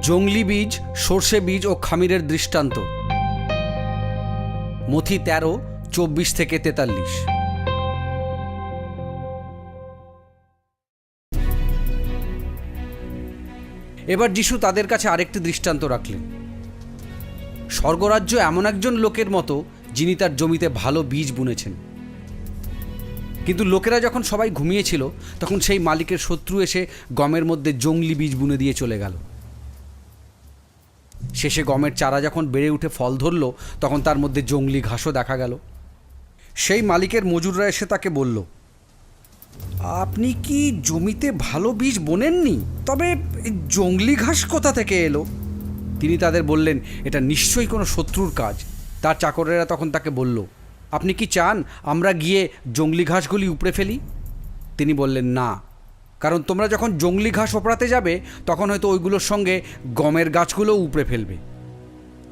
জংলি বীজ, সর্ষে বীজ ও খামিরের দৃষ্টান্ত। মথি 13:24-43। এবার যিশু তাদের কাছে আরেকটি দৃষ্টান্ত রাখলেন। স্বর্গরাজ্য এমন একজন লোকের মতো যিনি তার জমিতে ভালো বীজ বুনেছেন। কিন্তু লোকেরা যখন সবাই ঘুমিয়েছিল তখন সেই মালিকের শত্রু এসে গমের মধ্যে জংলি বীজ বুনে দিয়ে চলে গেল। শেষে গমের চারা যখন বেড়ে উঠে ফল ধরল তখন তার মধ্যে জংলি ঘাসও দেখা গেল। সেই মালিকের মজুররা এসে তাকে বলল, আপনি কি জমিতে ভালো বীজ বোনেননি? তবে জংলি ঘাস কোথা থেকে এলো? তিনি তাদের বললেন, এটা নিশ্চয়ই কোনো শত্রুর কাজ। তার চাকরেরা তখন তাকে বলল, আপনি কি চান আমরা গিয়ে জংলি ঘাসগুলি উপড়ে ফেলি? তিনি বললেন, না, কারণ তোমরা যখন জংলি ঘাস ওপড়াতে যাবে তখন হয়তো ওইগুলোর সঙ্গে গমের গাছগুলোও উপড়ে ফেলবে।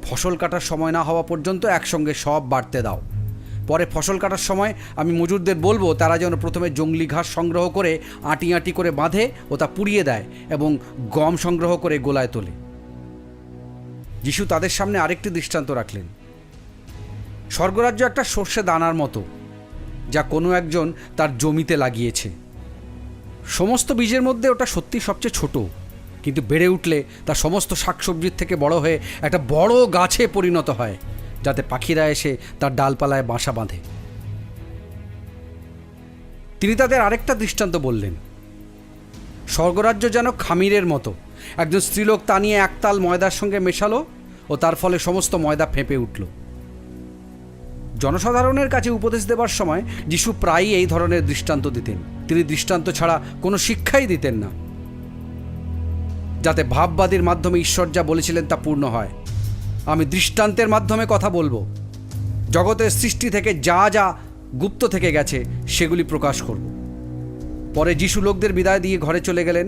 ফসল কাটার সময় না হওয়া পর্যন্ত একসঙ্গে সব বাড়তে দাও। পরে ফসল কাটার সময় আমি মজুরদের বলবো তারা যেন প্রথমে জংলি ঘাস সংগ্রহ করে আঁটি আঁটি করে বাঁধে ও তা পুড়িয়ে দেয় এবং গম সংগ্রহ করে গোলায় তোলে। যিশু তাদের সামনে আরেকটি দৃষ্টান্ত রাখলেন। স্বর্গরাজ্য একটা সর্ষে দানার মতো, যা কোনো একজন তার জমিতে লাগিয়েছে। সমস্ত বীজের মধ্যে ওটা সত্যি সবচেয়ে ছোট, কিন্তু বেড়ে উঠলে তা সমস্ত শাকসবজির থেকে বড় হয়ে একটা বড় গাছে পরিণত হয়, যাতে পাখিরা এসে তার ডালপালায় বাসা বাঁধে। তিনি তাদের আরেকটা দৃষ্টান্ত বললেন। স্বর্গরাজ্য যেন খামিরের মতো। একজন স্ত্রীলোক তা নিয়ে একতাল ময়দার সঙ্গে মেশালো ও তার ফলে সমস্ত ময়দা ফেঁপে উঠল। জনসাধারণের কাছে উপদেশ দেবার সময় যিশু প্রায়ই এই ধরনের দৃষ্টান্ত দিতেন। তিনি দৃষ্টান্ত ছাড়া কোনো শিক্ষাই দিতেন না, যাতে ভাববাদীর মাধ্যমে ঈশ্বর যা বলেছিলেন তা পূর্ণ হয়। আমি দৃষ্টান্তের মাধ্যমে কথা বলবো, জগতের সৃষ্টি থেকে যা যা গুপ্ত থেকে গেছে সেগুলি প্রকাশ করব। পরে যিশু লোকদের বিদায় দিয়ে ঘরে চলে গেলেন।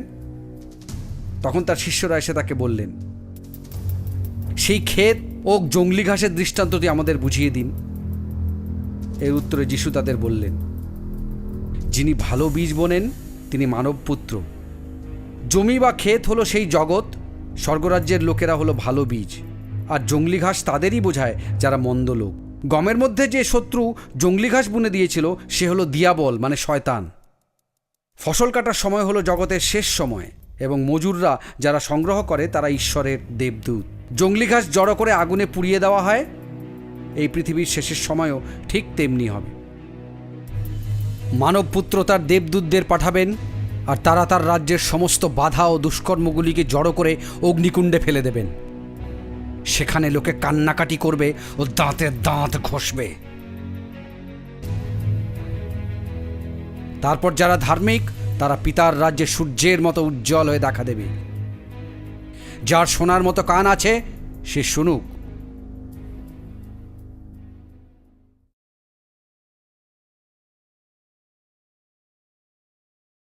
তখন তার শিষ্যরা এসে তাকে বললেন, সেই ক্ষেত ও জংলি ঘাসের দৃষ্টান্তটি আমাদের বুঝিয়ে দিন। এর উত্তরে যিশু তাদের বললেন, যিনি ভালো বীজ বোনেন তিনি মানবপুত্র। জমি বা ক্ষেত হলো সেই জগৎ, স্বর্গরাজ্যের লোকেরা হলো ভালো বীজ, আর জংলি ঘাস তাদেরই বোঝায় যারা মন্দ লোক। গমের মধ্যে যে শত্রু জংলি ঘাস বুনে দিয়েছিল সে হলো দিয়াবল, মানে শয়তান। ফসল কাটার সময় হলো জগতের শেষ সময়, এবং মজুররা যারা সংগ্রহ করে তারা ঈশ্বরের দেবদূত। জংলি ঘাস জড়ো করে আগুনে পুড়িয়ে দেওয়া হয়। এই পৃথিবীর শেষের সময়ও ঠিক তেমনি হবে। মানবপুত্র তার দেবদূতদের পাঠাবেন, আর তারা তার রাজ্যের সমস্ত বাধা ও দুষ্কর্মগুলিকে জড়ো করে অগ্নিকুণ্ডে ফেলে দেবেন। সেখানে লোকে কান্নাকাটি করবে ও দাঁতে দাঁত ঘষবে। তারপর যারা ধার্মিক তারা পিতার রাজ্যে সূর্যের মতো উজ্জ্বল হয়ে দেখা দেবে। যার শোনার মতো কান আছে সে শুনুক।